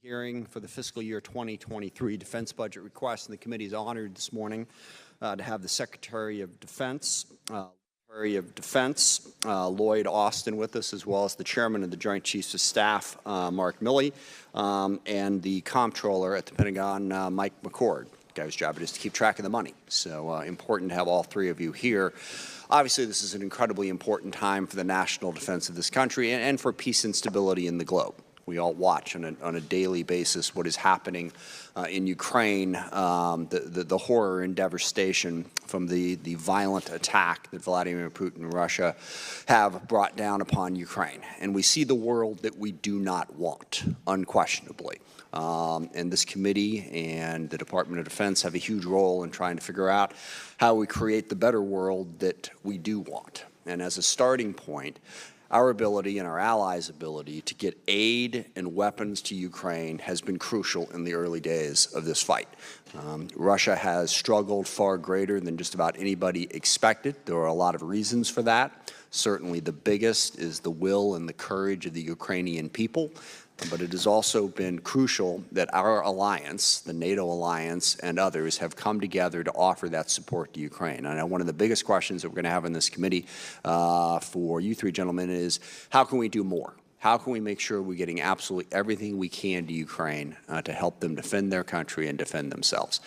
Hearing for the fiscal year 2023 defense budget request, and the committee is honored this morning to have the Secretary of Defense, Lloyd Austin with us, as well as the Chairman of the Joint Chiefs of Staff, Mark Milley, and the Comptroller at the Pentagon, Mike McCord. The guy's job it is to keep track of the money. So important to have all three of you here. Obviously, this is an incredibly important time for the national defense of this country and for peace and stability in the globe. We all watch on a daily basis what is happening in Ukraine, the horror and devastation from the violent attack that Vladimir Putin and Russia have brought down upon Ukraine. And we see the world that we do not want, unquestionably. And this committee and the Department of Defense have a huge role in trying to figure out how we create the better world that we do want. And as a starting point, our ability and our allies' ability to get aid and weapons to Ukraine has been crucial in the early days of this fight. Russia has struggled far greater than just about anybody expected. There are a lot of reasons for that. Certainly the biggest is the will and the courage of the Ukrainian people. But it has also been crucial that our alliance, the NATO alliance and others, have come together to offer that support to Ukraine. I know one of the biggest questions that we're going to have in this committee for you three gentlemen is, how can we do more? How can we make sure we're getting absolutely everything we can to Ukraine to help them defend their country and defend themselves?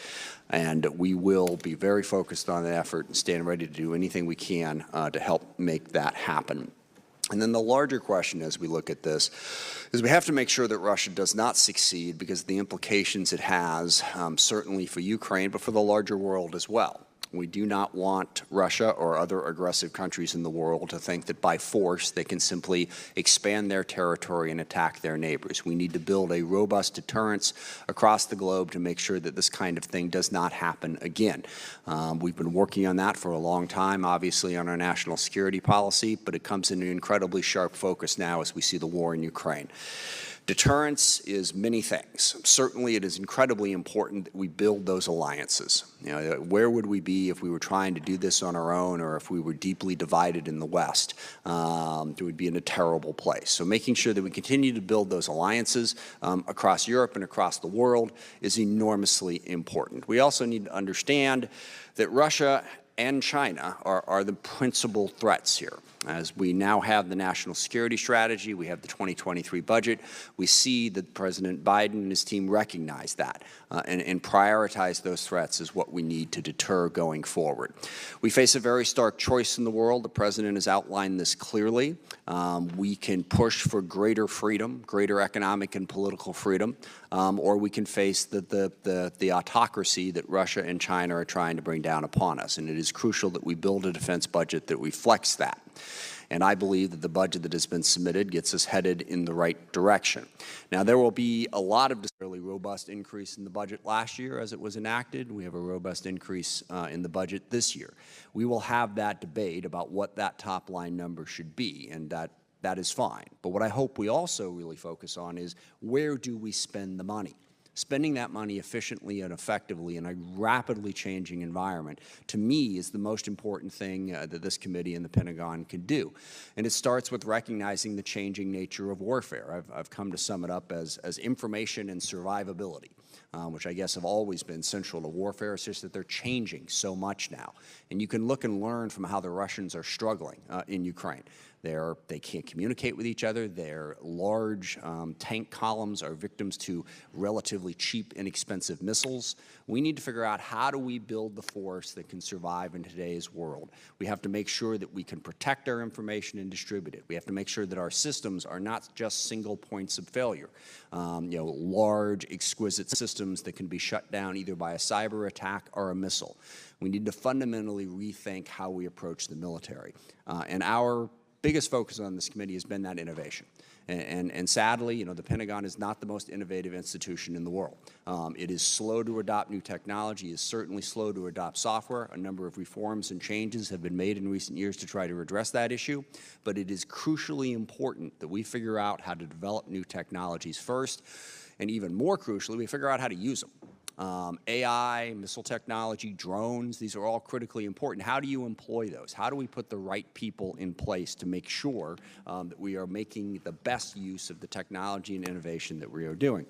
And we will be very focused on that effort and stand ready to do anything we can to help make that happen. And then the larger question as we look at this is we have to make sure that Russia does not succeed because of the implications it has, certainly for Ukraine, but for the larger world as well. We do not want Russia or other aggressive countries in the world to think that by force they can simply expand their territory and attack their neighbors. We need to build a robust deterrence across the globe to make sure that this kind of thing does not happen again. We've been working on that for a long time, obviously on our national security policy, but it comes into incredibly sharp focus now as we see the war in Ukraine. Deterrence is many things. Certainly, it is incredibly important that we build those alliances. You know, where would we be if we were trying to do this on our own, or if we were deeply divided in the West? We would be in a terrible place. So making sure that we continue to build those alliances across Europe and across the world is enormously important. We also need to understand that Russia and China are the principal threats here. As we now have the national security strategy, we have the 2023 budget, we see that President Biden and his team recognize that and prioritize those threats as what we need to deter going forward. We face a very stark choice in the world. The President has outlined this clearly. We can push for greater freedom, greater economic and political freedom, or we can face the autocracy that Russia and China are trying to bring down upon us. And it is crucial that we build a defense budget that reflects that. And I believe that the budget that has been submitted gets us headed in the right direction. Now, there will be a lot of fairly robust increase in the budget last year as it was enacted. We have a robust increase in the budget this year. We will have that debate about what that top line number should be, and that is fine. But what I hope we also really focus on is, where do we spend the money? Spending that money efficiently and effectively in a rapidly changing environment, to me, is the most important thing that this committee and the Pentagon can do. And it starts with recognizing the changing nature of warfare. I've come to sum it up as information and survivability, which I guess have always been central to warfare. It's just that they're changing so much now. And you can look and learn from how the Russians are struggling in Ukraine. They can't communicate with each other. Their large tank columns are victims to relatively cheap, inexpensive missiles. We need to figure out, how do we build the force that can survive in today's world? We have to make sure that we can protect our information and distribute it. We have to make sure that our systems are not just single points of failure. Large, exquisite systems that can be shut down either by a cyber attack or a missile. We need to fundamentally rethink how we approach the military. And our biggest focus on this committee has been that innovation. And sadly, the Pentagon is not the most innovative institution in the world. It is slow to adopt new technology, is certainly slow to adopt software. A number of reforms and changes have been made in recent years to try to address that issue. But it is crucially important that we figure out how to develop new technologies first, and even more crucially, we figure out how to use them. AI, missile technology, drones, these are all critically important. How do you employ those? How do we put the right people in place to make sure that we are making the best use of the technology and innovation that we are doing?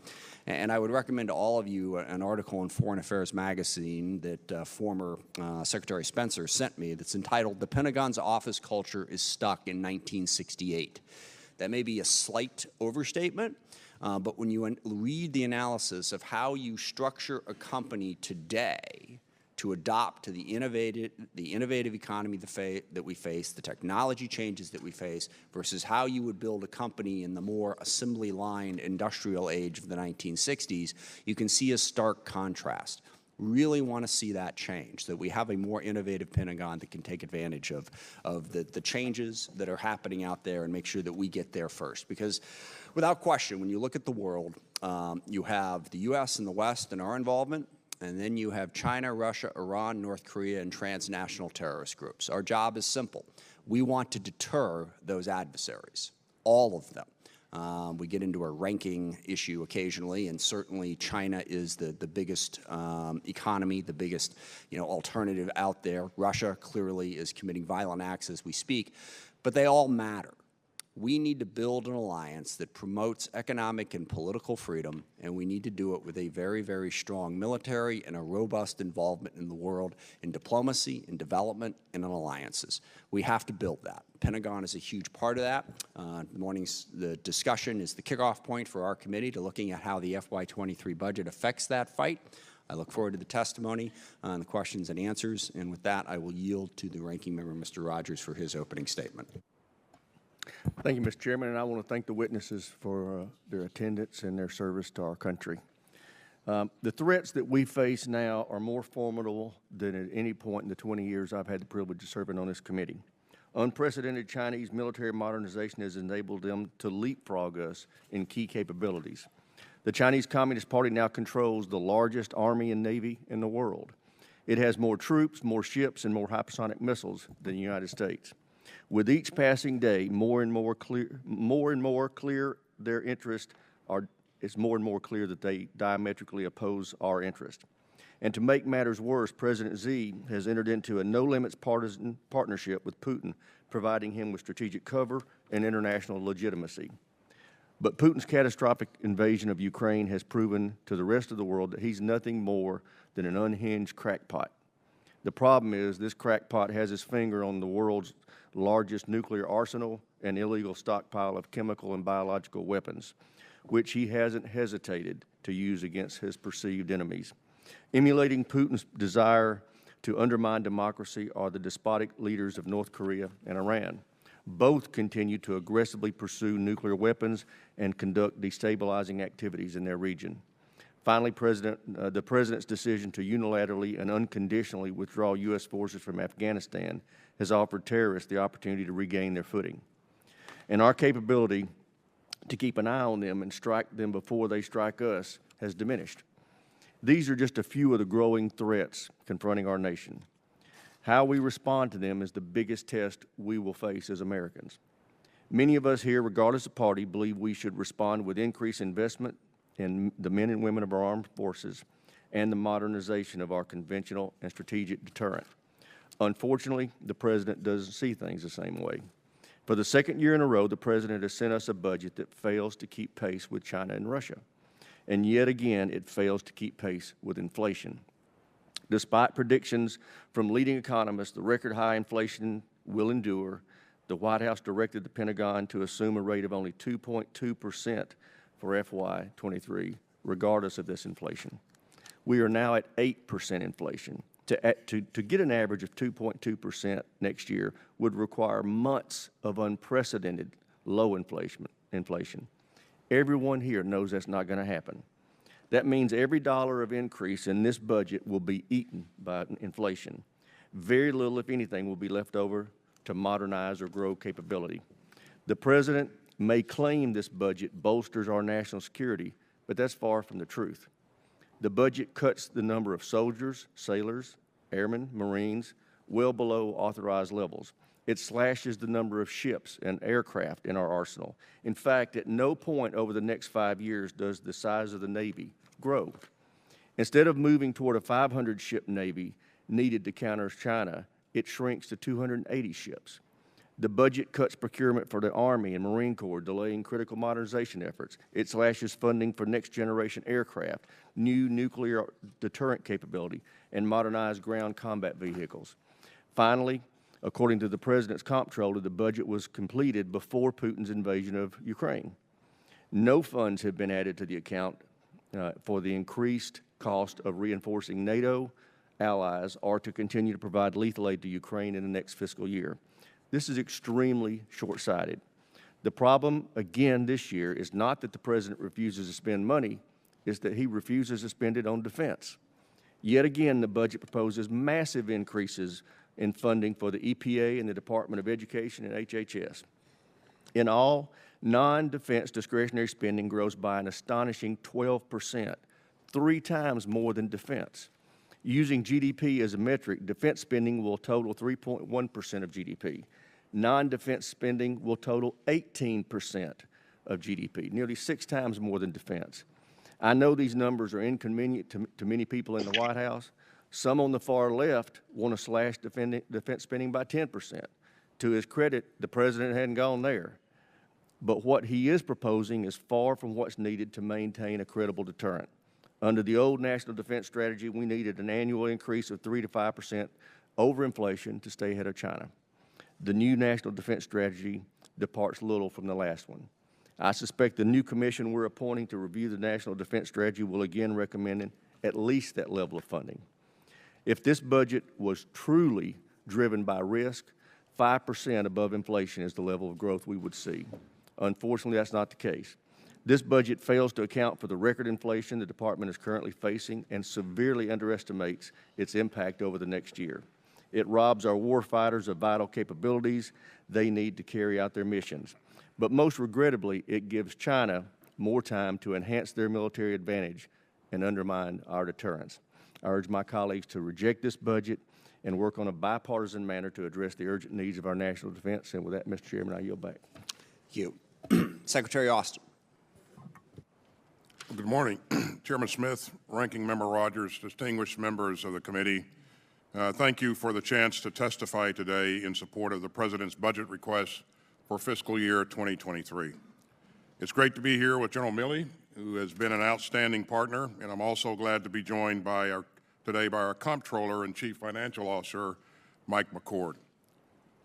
And I would recommend to all of you an article in Foreign Affairs magazine that former Secretary Spencer sent me that's entitled, "The Pentagon's Office Culture is Stuck in 1968." That may be a slight overstatement, but when you read the analysis of how you structure a company today to adopt to the innovative economy that we face, the technology changes that we face, versus how you would build a company in the more assembly line industrial age of the 1960s, you can see a stark contrast. Really want to see that change, that we have a more innovative Pentagon that can take advantage of the changes that are happening out there and make sure that we get there first. Because without question, when you look at the world, you have the U.S. and the West and our involvement, and then you have China, Russia, Iran, North Korea, and transnational terrorist groups. Our job is simple. We want to deter those adversaries, all of them. We get into a ranking issue occasionally, and certainly China is the biggest economy, the biggest alternative out there. Russia clearly is committing violent acts as we speak, but they all matter. We need to build an alliance that promotes economic and political freedom, and we need to do it with a very, very strong military and a robust involvement in the world, in diplomacy, in development, and in alliances. We have to build that. Pentagon is a huge part of that. The discussion is the kickoff point for our committee to looking at how the FY23 budget affects that fight. I look forward to the testimony and the questions and answers, and with that, I will yield to the ranking member, Mr. Rogers, for his opening statement. Thank you, Mr. Chairman, and I want to thank the witnesses for their attendance and their service to our country. The threats that we face now are more formidable than at any point in the 20 years I've had the privilege of serving on this committee. Unprecedented Chinese military modernization has enabled them to leapfrog us in key capabilities. The Chinese Communist Party now controls the largest army and navy in the world. It has more troops, more ships, and more hypersonic missiles than the United States. With each passing day, more and more clear their interest it's more and more clear that they diametrically oppose our interest. And to make matters worse, President Xi has entered into a no-limits partisan partnership with Putin, providing him with strategic cover and international legitimacy. But Putin's catastrophic invasion of Ukraine has proven to the rest of the world that he's nothing more than an unhinged crackpot. The problem is this crackpot has his finger on the world's largest nuclear arsenal and illegal stockpile of chemical and biological weapons, which he hasn't hesitated to use against his perceived enemies. Emulating Putin's desire to undermine democracy are the despotic leaders of North Korea and Iran. Both continue to aggressively pursue nuclear weapons and conduct destabilizing activities in their region. Finally, the President's decision to unilaterally and unconditionally withdraw U.S. forces from Afghanistan has offered terrorists the opportunity to regain their footing. And our capability to keep an eye on them and strike them before they strike us has diminished. These are just a few of the growing threats confronting our nation. How we respond to them is the biggest test we will face as Americans. Many of us here, regardless of party, believe we should respond with increased investment in the men and women of our armed forces and the modernization of our conventional and strategic deterrent. Unfortunately, the President doesn't see things the same way. For the second year in a row, the President has sent us a budget that fails to keep pace with China and Russia. And yet again, it fails to keep pace with inflation. Despite predictions from leading economists, the record high inflation will endure. The White House directed the Pentagon to assume a rate of only 2.2% for FY23, regardless of this inflation. We are now at 8% inflation. To get an average of 2.2% next year would require months of unprecedented low inflation. Everyone here knows that's not going to happen. That means every dollar of increase in this budget will be eaten by inflation. Very little, if anything, will be left over to modernize or grow capability. The President may claim this budget bolsters our national security, but that's far from the truth. The budget cuts the number of soldiers, sailors, airmen, Marines, well below authorized levels. It slashes the number of ships and aircraft in our arsenal. In fact, at no point over the next 5 years does the size of the Navy grow. Instead of moving toward a 500-ship Navy needed to counter China, it shrinks to 280 ships. The budget cuts procurement for the Army and Marine Corps, delaying critical modernization efforts. It slashes funding for next-generation aircraft, new nuclear deterrent capability, and modernized ground combat vehicles. Finally, according to the President's comptroller, the budget was completed before Putin's invasion of Ukraine. No funds have been added to the account for the increased cost of reinforcing NATO allies or to continue to provide lethal aid to Ukraine in the next fiscal year. This is extremely short-sighted. The problem, again, this year is not that the President refuses to spend money, it's that he refuses to spend it on defense. Yet again, the budget proposes massive increases in funding for the EPA and the Department of Education and HHS. In all, non-defense discretionary spending grows by an astonishing 12%, 3 times more than defense. Using GDP as a metric, defense spending will total 3.1% of GDP. Non-defense spending will total 18% of GDP, nearly 6 times more than defense. I know these numbers are inconvenient to many people in the White House. Some on the far left want to slash defense spending by 10%. To his credit, the President hadn't gone there. But what he is proposing is far from what's needed to maintain a credible deterrent. Under the old National Defense Strategy, we needed an annual increase of 3 to 5% over inflation to stay ahead of China. The new National Defense Strategy departs little from the last one. I suspect the new commission we're appointing to review the National Defense Strategy will again recommend at least that level of funding. If this budget was truly driven by risk, 5% above inflation is the level of growth we would see. Unfortunately, that's not the case. This budget fails to account for the record inflation the department is currently facing and severely underestimates its impact over the next year. It robs our warfighters of vital capabilities they need to carry out their missions. But most regrettably, it gives China more time to enhance their military advantage and undermine our deterrence. I urge my colleagues to reject this budget and work on a bipartisan manner to address the urgent needs of our national defense. And with that, Mr. Chairman, I yield back. Thank you. Secretary Austin. Good morning, Chairman Smith, Ranking Member Rogers, distinguished members of the committee. Thank you for the chance to testify today in support of the President's budget request for fiscal year 2023. It's great to be here with General Milley, who has been an outstanding partner, and I'm also glad to be joined today by our Comptroller and Chief Financial Officer, Mike McCord.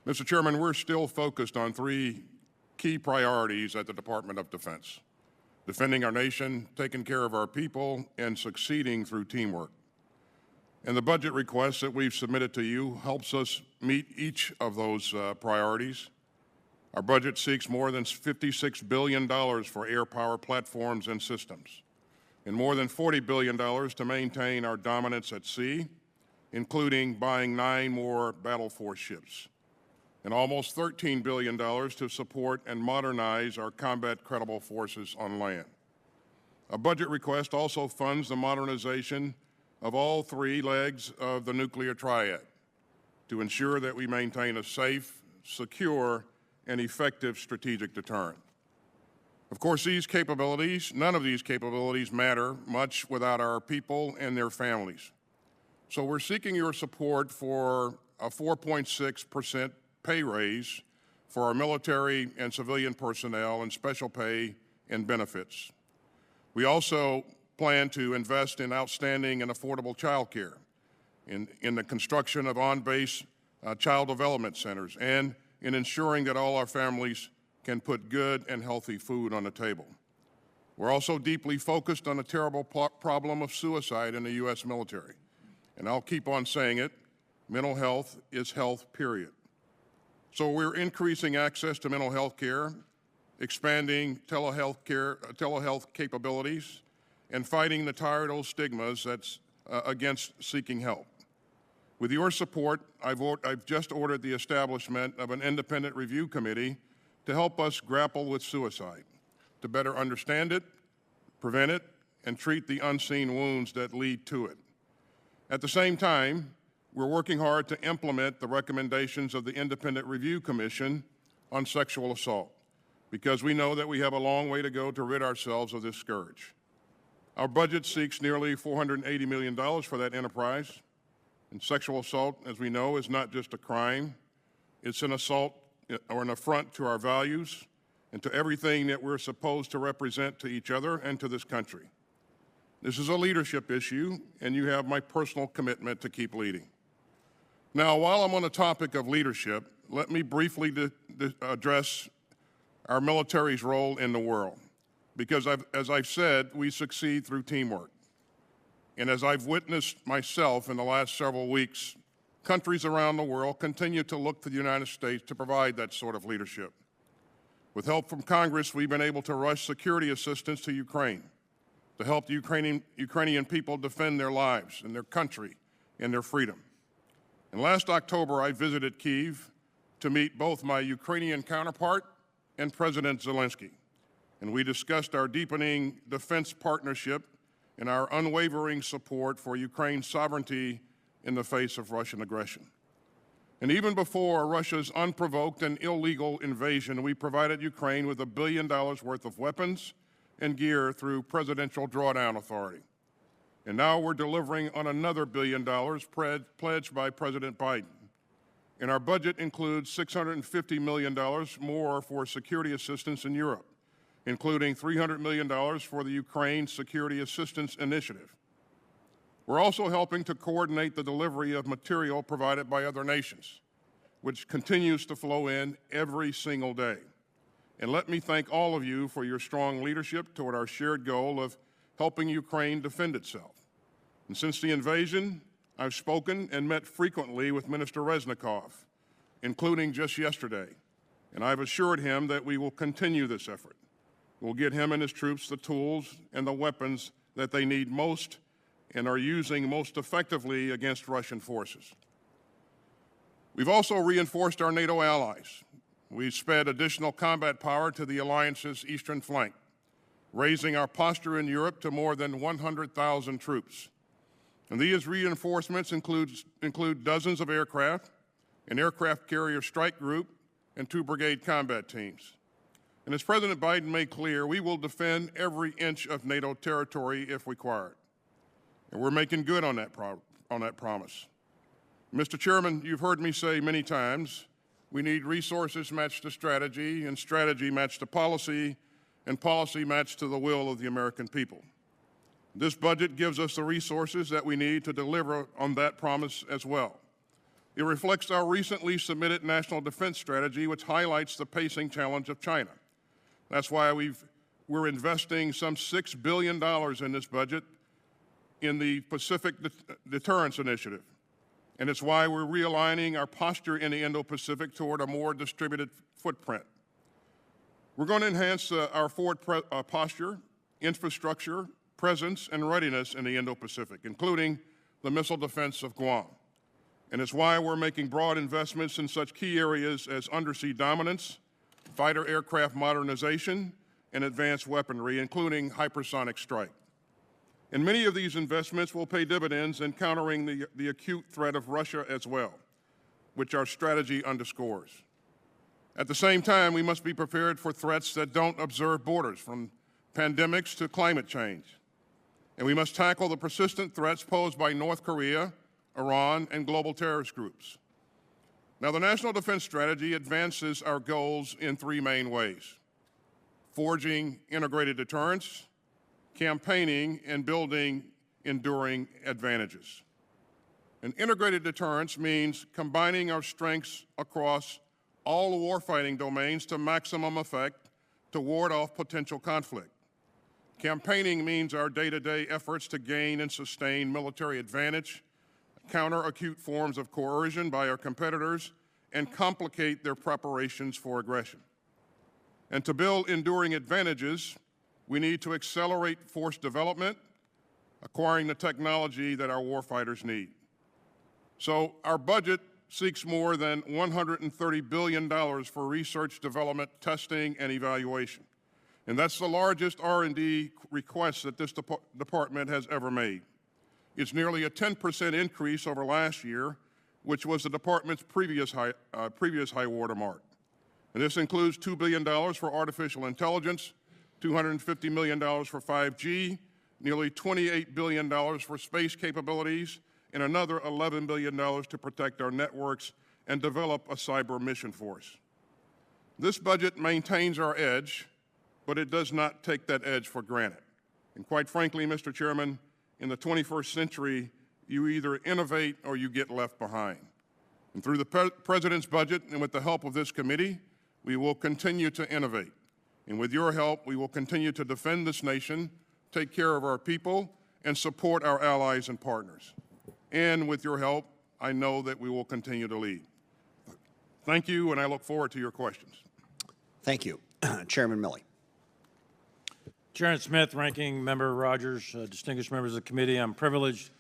Mr. Chairman, we're still focused on 3 key priorities at the Department of Defense: defending our nation, taking care of our people, and succeeding through teamwork. And the budget request that we've submitted to you helps us meet each of those priorities. Our budget seeks more than $56 billion for air power platforms and systems, and more than $40 billion to maintain our dominance at sea, including buying 9 more battle force ships, and almost $13 billion to support and modernize our combat credible forces on land. A budget request also funds the modernization of all 3 legs of the nuclear triad to ensure that we maintain a safe, secure, and effective strategic deterrent. Of course, none of these capabilities matter much without our people and their families. So we're seeking your support for a 4.6% pay raise for our military and civilian personnel and special pay and benefits. We also plan to invest in outstanding and affordable child care, in the construction of on-base child development centers, and in ensuring that all our families can put good and healthy food on the table. We're also deeply focused on the terrible problem of suicide in the U.S. military. And I'll keep on saying it, mental health is health, period. So we're increasing access to mental health care, expanding telehealth capabilities, and fighting the tired old stigmas that's against seeking help. With your support, I've just ordered the establishment of an independent review committee to help us grapple with suicide, to better understand it, prevent it, and treat the unseen wounds that lead to it. At the same time, we're working hard to implement the recommendations of the Independent Review Commission on sexual assault, because we know that we have a long way to go to rid ourselves of this scourge. Our budget seeks nearly $480 million for that enterprise. And sexual assault, as we know, is not just a crime. It's an assault or an affront to our values and to everything that we're supposed to represent to each other and to this country. This is a leadership issue, and you have my personal commitment to keep leading. Now, while I'm on the topic of leadership, let me briefly address our military's role in the world. Because as I've said, we succeed through teamwork. And as I've witnessed myself in the last several weeks, countries around the world continue to look to the United States to provide that sort of leadership. With help from Congress, we've been able to rush security assistance to Ukraine to help the Ukrainian people defend their lives and their country and their freedom. And last October, I visited Kyiv to meet both my Ukrainian counterpart and President Zelensky. And we discussed our deepening defense partnership and our unwavering support for Ukraine's sovereignty in the face of Russian aggression. And even before Russia's unprovoked and illegal invasion, we provided Ukraine with $1 billion worth of weapons and gear through Presidential Drawdown Authority. And now we're delivering on another $1 billion pledged by President Biden. And our budget includes $650 million more for security assistance in Europe, including $300 million for the Ukraine Security Assistance Initiative. We're also helping to coordinate the delivery of material provided by other nations, which continues to flow in every single day. And let me thank all of you for your strong leadership toward our shared goal of helping Ukraine defend itself. And since the invasion, I've spoken and met frequently with Minister Reznikov, including just yesterday, and I've assured him that we will continue this effort. We'll get him and his troops the tools and the weapons that they need most and are using most effectively against Russian forces. We've also reinforced our NATO allies. We've sped additional combat power to the alliance's eastern flank, raising our posture in Europe to more than 100,000 troops. And these reinforcements include dozens of aircraft, an aircraft carrier strike group, and 2 brigade combat teams. And as President Biden made clear, we will defend every inch of NATO territory if required. And we're making good on that promise. Mr. Chairman, you've heard me say many times, we need resources matched to strategy, and strategy matched to policy, and policy matched to the will of the American people. This budget gives us the resources that we need to deliver on that promise as well. It reflects our recently submitted National Defense Strategy, which highlights the pacing challenge of China. That's why we're investing some $6 billion in this budget in the Pacific Deterrence Initiative. And it's why we're realigning our posture in the Indo-Pacific toward a more distributed footprint. We're going to enhance our forward posture, infrastructure, presence, and readiness in the Indo-Pacific, including the missile defense of Guam. And it's why we're making broad investments in such key areas as undersea dominance, fighter aircraft modernization, and advanced weaponry, including hypersonic strike. And many of these investments will pay dividends in countering the acute threat of Russia as well, which our strategy underscores. At the same time, we must be prepared for threats that don't observe borders, from pandemics to climate change. And we must tackle the persistent threats posed by North Korea, Iran, and global terrorist groups. Now, the National Defense Strategy advances our goals in 3 main ways: forging integrated deterrence, campaigning, and building enduring advantages. And integrated deterrence means combining our strengths across all warfighting domains to maximum effect to ward off potential conflict. Campaigning means our day-to-day efforts to gain and sustain military advantage, counter acute forms of coercion by our competitors, and complicate their preparations for aggression. And to build enduring advantages, we need to accelerate force development, acquiring the technology that our warfighters need. So our budget seeks more than $130 billion for research, development, testing, and evaluation. And that's the largest R&D request that this department has ever made. It's nearly a 10% increase over last year, which was the department's previous high watermark. And this includes $2 billion for artificial intelligence, $250 million for 5G, nearly $28 billion for space capabilities, and another $11 billion to protect our networks and develop a cyber mission force. This budget maintains our edge, but it does not take that edge for granted. And quite frankly, Mr. Chairman, in the 21st century, you either innovate or you get left behind. And through the President's budget and with the help of this committee, we will continue to innovate. And with your help, we will continue to defend this nation, take care of our people, and support our allies and partners. And with your help, I know that we will continue to lead. Thank you, and I look forward to your questions. Thank you. Chairman Milley. Chairman Smith, Ranking Member Rogers, distinguished members of the committee, I'm privileged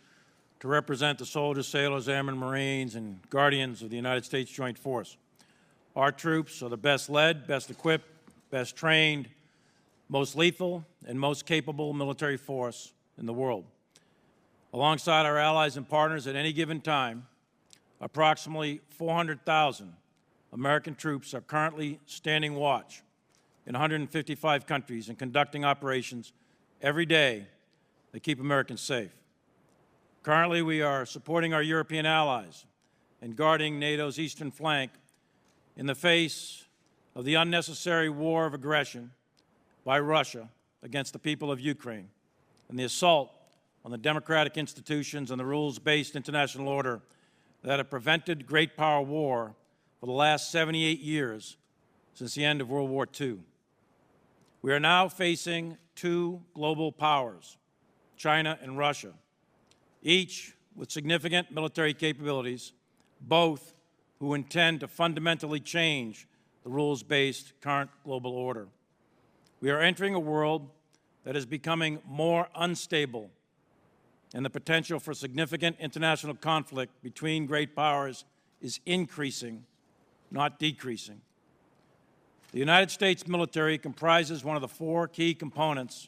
to represent the soldiers, sailors, airmen, Marines, and guardians of the United States Joint Force. Our troops are the best led, best equipped, best trained, most lethal, and most capable military force in the world. Alongside our allies and partners at any given time, approximately 400,000 American troops are currently standing watch in 155 countries and conducting operations every day that keep Americans safe. Currently, we are supporting our European allies and guarding NATO's eastern flank in the face of the unnecessary war of aggression by Russia against the people of Ukraine and the assault on the democratic institutions and the rules-based international order that have prevented great power war for the last 78 years since the end of World War II. We are now facing two global powers, China and Russia, each with significant military capabilities, both who intend to fundamentally change the rules-based current global order. We are entering a world that is becoming more unstable, and the potential for significant international conflict between great powers is increasing, not decreasing. The United States military comprises one of the four key components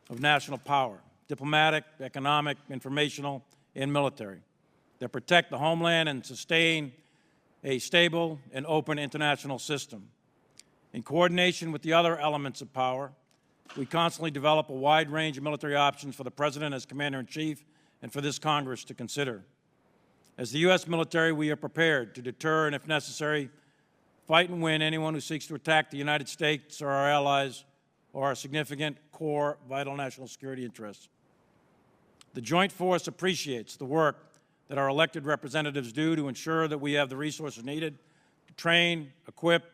of national power: diplomatic, economic, informational, and military, that protect the homeland and sustain a stable and open international system. In coordination with the other elements of power, we constantly develop a wide range of military options for the President as Commander-in-Chief and for this Congress to consider. As the U.S. military, we are prepared to deter and, if necessary, fight and win anyone who seeks to attack the United States or our allies or our significant core vital national security interests. The Joint Force appreciates the work that our elected representatives do to ensure that we have the resources needed to train, equip,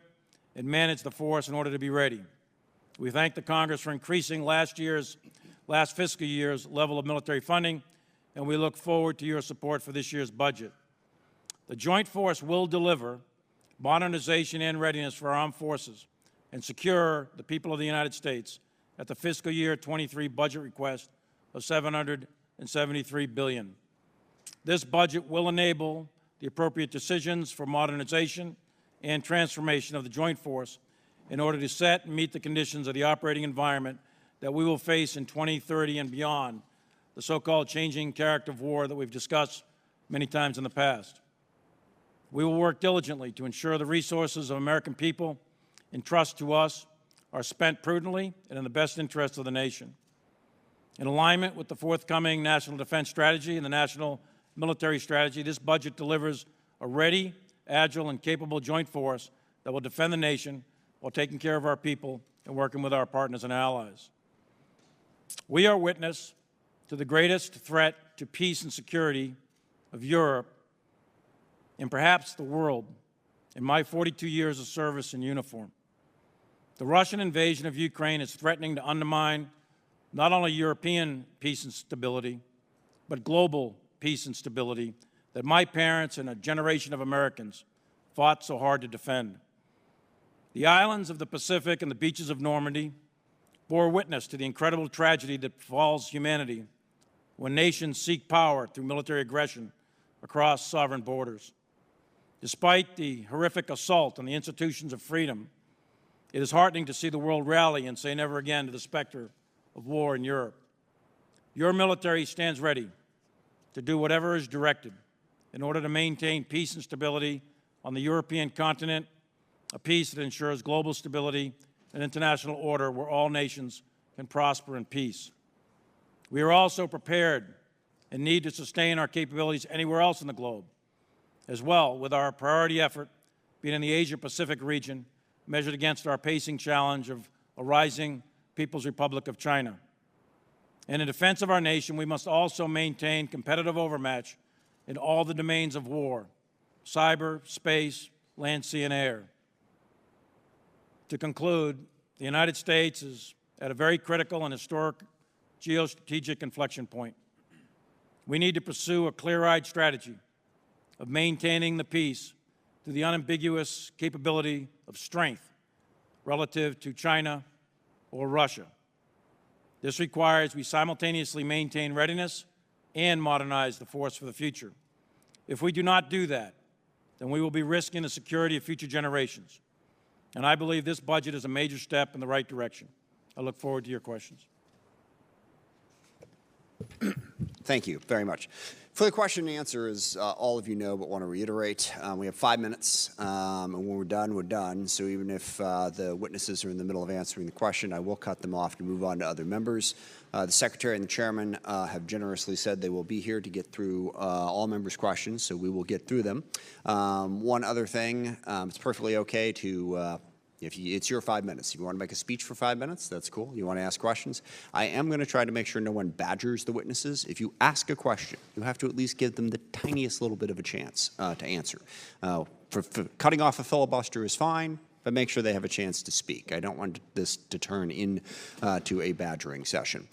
and manage the force in order to be ready. We thank the Congress for increasing last fiscal year's level of military funding, and we look forward to your support for this year's budget. The Joint Force will deliver modernization and readiness for our armed forces and secure the people of the United States at the fiscal year 23 budget request of $773 billion. This budget will enable the appropriate decisions for modernization and transformation of the Joint Force in order to set and meet the conditions of the operating environment that we will face in 2030 and beyond, the so-called changing character of war that we've discussed many times in the past. We will work diligently to ensure the resources of American people entrusted to us are spent prudently and in the best interest of the nation. In alignment with the forthcoming National Defense Strategy and the National Military Strategy, this budget delivers a ready, agile, and capable joint force that will defend the nation while taking care of our people and working with our partners and allies. We are witness to the greatest threat to peace and security of Europe and perhaps the world in my 42 years of service in uniform. The Russian invasion of Ukraine is threatening to undermine not only European peace and stability, but global peace and stability that my parents and a generation of Americans fought so hard to defend. The islands of the Pacific and the beaches of Normandy bore witness to the incredible tragedy that befalls humanity when nations seek power through military aggression across sovereign borders. Despite the horrific assault on the institutions of freedom, it is heartening to see the world rally and say never again to the specter of war in Europe. Your military stands ready to do whatever is directed in order to maintain peace and stability on the European continent, a peace that ensures global stability and international order where all nations can prosper in peace. We are also prepared and need to sustain our capabilities anywhere else in the globe, as well, with our priority effort being in the Asia-Pacific region, measured against our pacing challenge of a rising People's Republic of China. And in defense of our nation, we must also maintain competitive overmatch in all the domains of war: cyber, space, land, sea, and air. To conclude, the United States is at a very critical and historic geostrategic inflection point. We need to pursue a clear-eyed strategy of maintaining the peace through the unambiguous capability of strength relative to China or Russia. This requires we simultaneously maintain readiness and modernize the force for the future. If we do not do that, then we will be risking the security of future generations. And I believe this budget is a major step in the right direction. I look forward to your questions. Thank you very much. For the question and answer, as all of you know, but want to reiterate, we have 5 minutes, and when we're done, we're done. So even if the witnesses are in the middle of answering the question, I will cut them off to move on to other members. The Secretary and the Chairman have generously said they will be here to get through all members' questions, so we will get through them. One other thing, it's perfectly okay to it's your 5 minutes. If you want to make a speech for 5 minutes, that's cool. You want to ask questions. I am going to try to make sure no one badgers the witnesses. If you ask a question, you have to at least give them the tiniest little bit of a chance to answer. For cutting off a filibuster is fine, but make sure they have a chance to speak. I don't want this to turn into a badgering session.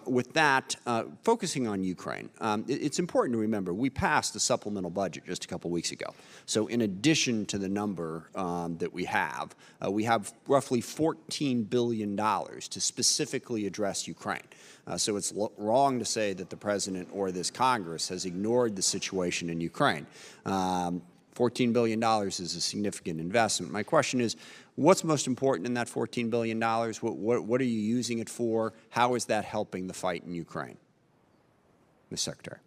With that, focusing on Ukraine, it's important to remember we passed a supplemental budget just a couple weeks ago. So in addition to the number that we have roughly $14 billion to specifically address Ukraine. So it's wrong to say that the President or this Congress has ignored the situation in Ukraine. $14 billion is a significant investment. My question is, what's most important in that $14 billion? What are you using it for? How is that helping the fight in Ukraine? Ms. Secretary.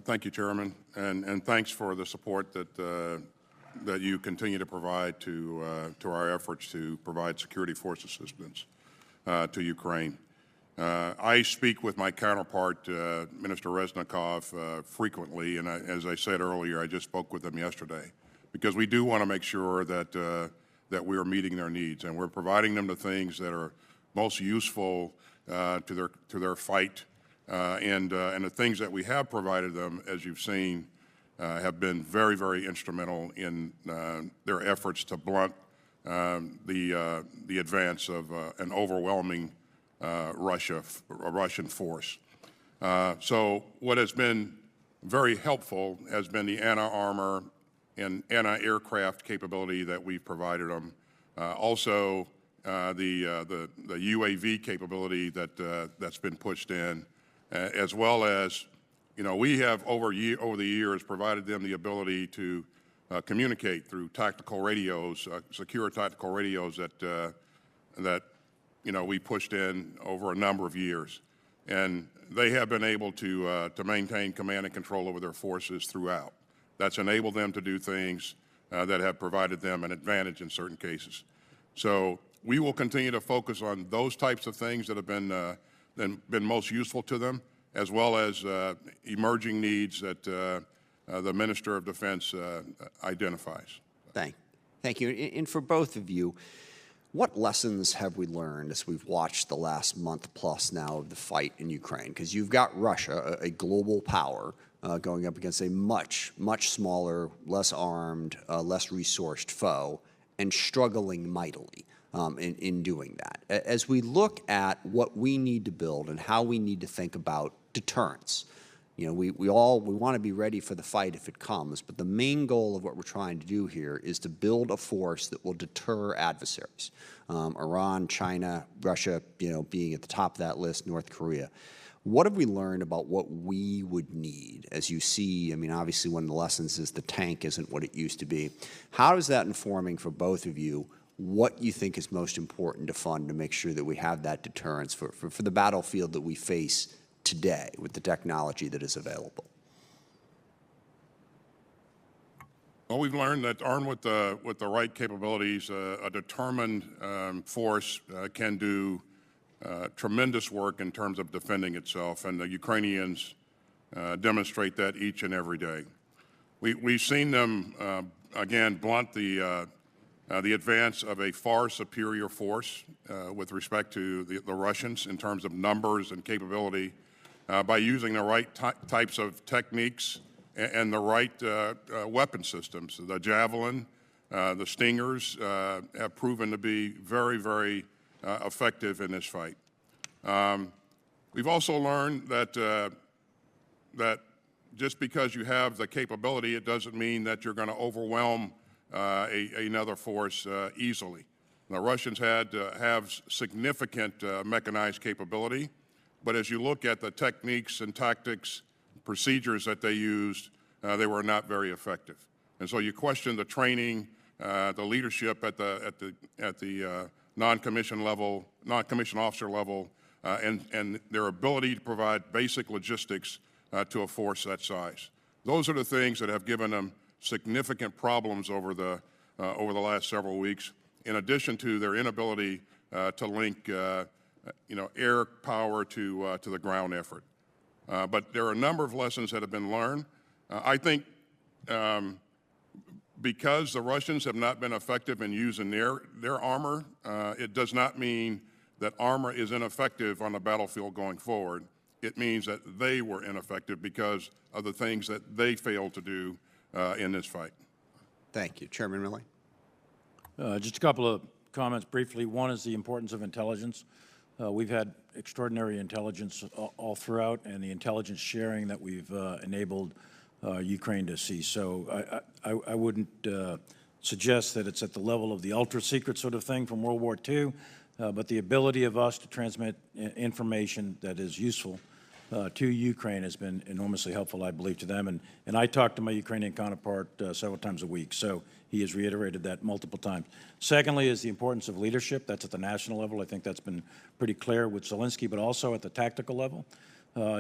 Thank you, Chairman, and thanks for the support that you continue to provide to our efforts to provide security force assistance to Ukraine. I speak with my counterpart, Minister Reznikov, frequently, and as I said earlier, I just spoke with him yesterday, because we do want to make sure that that we are meeting their needs, and we're providing them the things that are most useful to their fight, and the things that we have provided them, as you've seen, have been very, very instrumental in their efforts to blunt the advance of an overwhelming Russian force. So what has been very helpful has been the anti-armor and anti-aircraft capability that we've provided them. Also, the UAV capability that's been pushed in, as well as, we have over the years provided them the ability to communicate through tactical radios, secure tactical radios that we pushed in over a number of years, and they have been able to maintain command and control over their forces throughout. That's enabled them to do things that have provided them an advantage in certain cases. So we will continue to focus on those types of things that have been most useful to them, as well as emerging needs that the Minister of Defense identifies. Thank you. And for both of you, what lessons have we learned as we've watched the last month plus now of the fight in Ukraine? Because you've got Russia, a global power, going up against a much, much smaller, less armed, less resourced foe, and struggling mightily in doing that. As we look at what we need to build and how we need to think about deterrence, we want to be ready for the fight if it comes, but the main goal of what we're trying to do here is to build a force that will deter adversaries. Iran, China, Russia, being at the top of that list, North Korea. What have we learned about what we would need? As you see, obviously one of the lessons is the tank isn't what it used to be. How is that informing for both of you what you think is most important to fund to make sure that we have that deterrence for the battlefield that we face today with the technology that is available? Well, we've learned that armed with the right capabilities, a determined force can do tremendous work in terms of defending itself, and the Ukrainians demonstrate that each and every day. We've seen them, again, blunt the advance of a far superior force with respect to the Russians in terms of numbers and capability by using the right types of techniques and the right weapon systems. The Javelin, the Stingers have proven to be very, very effective in this fight. We've also learned that just because you have the capability, it doesn't mean that you're going to overwhelm another force easily. The Russians have significant mechanized capability, but as you look at the techniques and tactics, procedures that they used, they were not very effective. And so you question the training, the leadership at the non-commissioned level, non-commissioned officer level, and their ability to provide basic logistics to a force that size. Those are the things that have given them significant problems over the last several weeks, in addition to their inability to link air power to the ground effort. But there are a number of lessons that have been learned. I think because the Russians have not been effective in using their armor, it does not mean that armor is ineffective on the battlefield going forward. It means that they were ineffective because of the things that they failed to do in this fight. Thank you. Chairman Milley. Just a couple of comments briefly. One is the importance of intelligence. We've had extraordinary intelligence all throughout, and the intelligence sharing that we've enabled Ukraine to see. So I wouldn't suggest that it's at the level of the ultra-secret sort of thing from World War II, but the ability of us to transmit information that is useful to Ukraine has been enormously helpful, I believe, to them. And I talk to my Ukrainian counterpart several times a week, so he has reiterated that multiple times. Secondly is the importance of leadership. That's at the national level. I think that's been pretty clear with Zelensky, but also at the tactical level.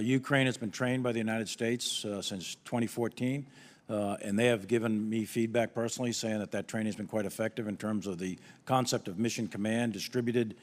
Ukraine has been trained by the United States since 2014, and they have given me feedback personally saying that that training has been quite effective in terms of the concept of mission command, distributed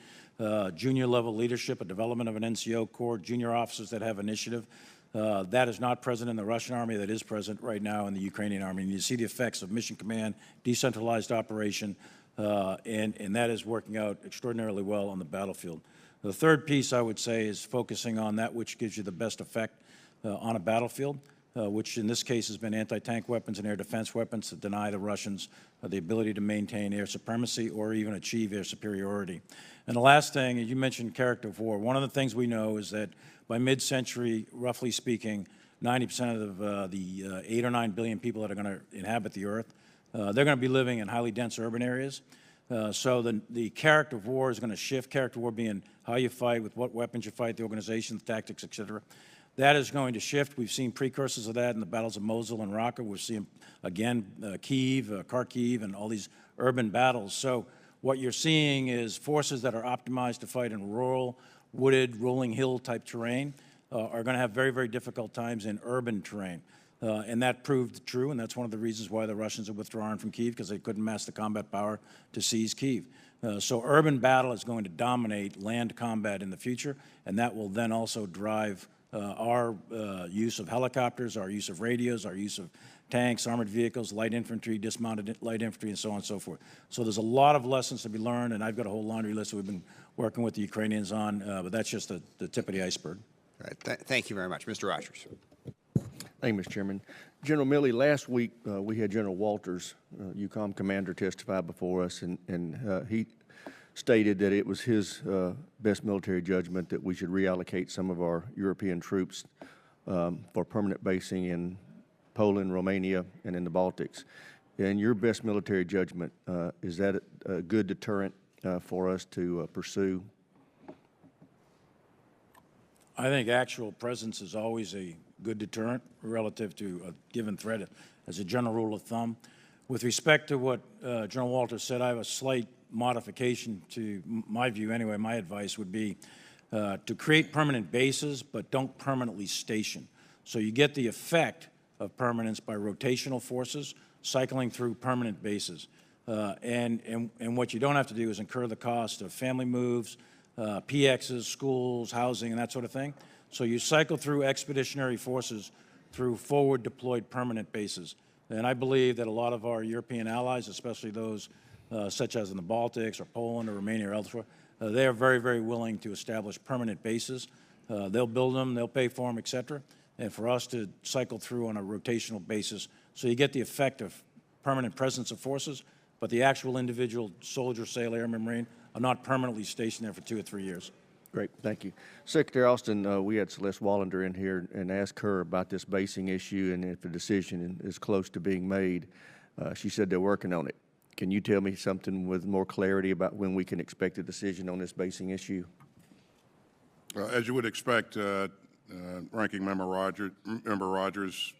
junior level leadership, a development of an NCO corps, junior officers that have initiative. That is not present in the Russian army. That is present right now in the Ukrainian army. And you see the effects of mission command, decentralized operation, and that is working out extraordinarily well on the battlefield. The third piece, I would say, is focusing on that which gives you the best effect on a battlefield, which in this case has been anti-tank weapons and air defense weapons that deny the Russians the ability to maintain air supremacy or even achieve air superiority. And the last thing, you mentioned character of war. One of the things we know is that by mid-century, roughly speaking, 90% of the 8 or 9 billion people that are going to inhabit the earth, they're going to be living in highly dense urban areas. So the character of war is going to shift, character of war being how you fight, with what weapons you fight, the organization, the tactics, et cetera. That is going to shift. We've seen precursors of that in the battles of Mosul and Raqqa. We've seen, again, Kyiv, Kharkiv, and all these urban battles. So what you're seeing is forces that are optimized to fight in rural, wooded, rolling hill type terrain are going to have very, very difficult times in urban terrain. And that proved true, and that's one of the reasons why the Russians are withdrawing from Kyiv, because they couldn't mass the combat power to seize Kyiv. So urban battle is going to dominate land combat in the future, and that will then also drive our use of helicopters, our use of radios, our use of tanks, armored vehicles, light infantry, dismounted light infantry, and so on and so forth. So there's a lot of lessons to be learned, and I've got a whole laundry list that we've been working with the Ukrainians on, but that's just the tip of the iceberg. All right. Thank you very much. Mr. Rogers. Thank you, Mr. Chairman. General Milley, last week we had General Walters, EUCOM commander, testify before us, and he stated that it was his best military judgment that we should reallocate some of our European troops for permanent basing in Poland, Romania, and in the Baltics. In your best military judgment, is that a good deterrent for us to pursue? I think actual presence is always a good deterrent relative to a given threat as a general rule of thumb. With respect to what General Walters said, I have a slight modification to my view anyway. My advice would be to create permanent bases, but don't permanently station. So you get the effect of permanence by rotational forces cycling through permanent bases. And what you don't have to do is incur the cost of family moves, PXs, schools, housing, and that sort of thing. So you cycle through expeditionary forces through forward deployed permanent bases. And I believe that a lot of our European allies, especially those such as in the Baltics or Poland or Romania or elsewhere, they are very, very willing to establish permanent bases. They'll build them, they'll pay for them, et cetera. And for us to cycle through on a rotational basis, so you get the effect of permanent presence of forces, but the actual individual soldier, sailor, airman, marine are not permanently stationed there for 2 or 3 years. Great, thank you. Secretary Austin, we had Celeste Wallander in here and asked her about this basing issue and if a decision is close to being made. She said they're working on it. Can you tell me something with more clarity about when we can expect a decision on this basing issue? As you would expect, Ranking Member Rogers,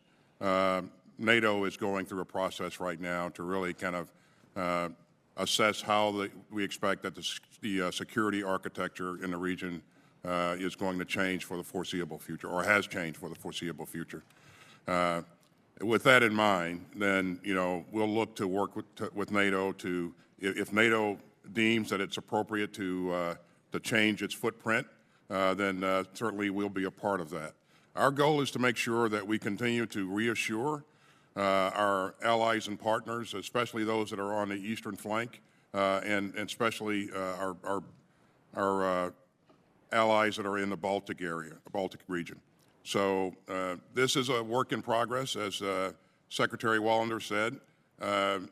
NATO is going through a process right now to really kind of assess how we expect that the security architecture in the region is going to change for the foreseeable future, or has changed for the foreseeable future. With that in mind, then we'll look to work with NATO to, if NATO deems that it's appropriate to change its footprint, then certainly we'll be a part of that. Our goal is to make sure that we continue to reassure our allies and partners, especially those that are on the eastern flank, and especially our allies that are in the Baltic area, the Baltic region. So this is a work in progress, as Secretary Wallander said,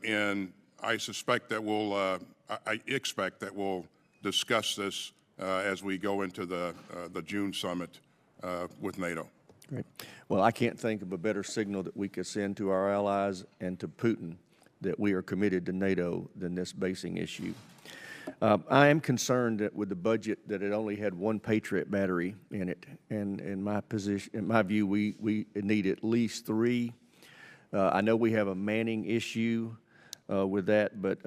and I suspect that I expect that we'll discuss this as we go into the June summit with NATO. Great. Well, I can't think of a better signal that we could send to our allies and to Putin that we are committed to NATO than this basing issue. I am concerned that with the budget that it only had one Patriot battery in it, and in my view, we need at least 3. I know we have a manning issue with that, but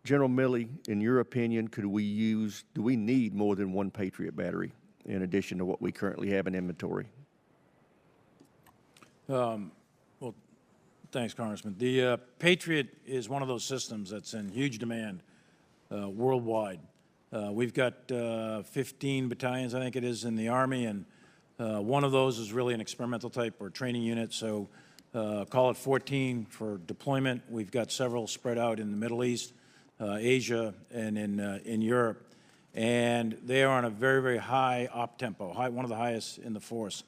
General Milley, in your opinion, do we need more than one Patriot battery in addition to what we currently have in inventory? Well, thanks, Congressman. The Patriot is one of those systems that's in huge demand worldwide. We've got 15 battalions, I think it is, in the Army, and one of those is really an experimental type or training unit, so call it 14 for deployment. We've got several spread out in the Middle East, Asia, and in Europe, and they are on a very, very high op tempo, one of the highest in the force.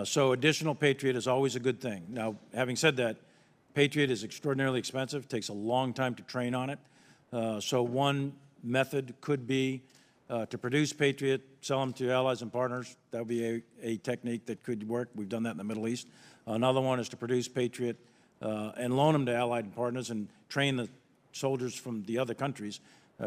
So additional Patriot is always a good thing. Now, having said that, Patriot is extraordinarily expensive, takes a long time to train on it. So one method could be to produce Patriot, sell them to allies and partners. That would be a technique that could work. We've done that in the Middle East. Another one is to produce Patriot and loan them to allied partners and train the soldiers from the other countries,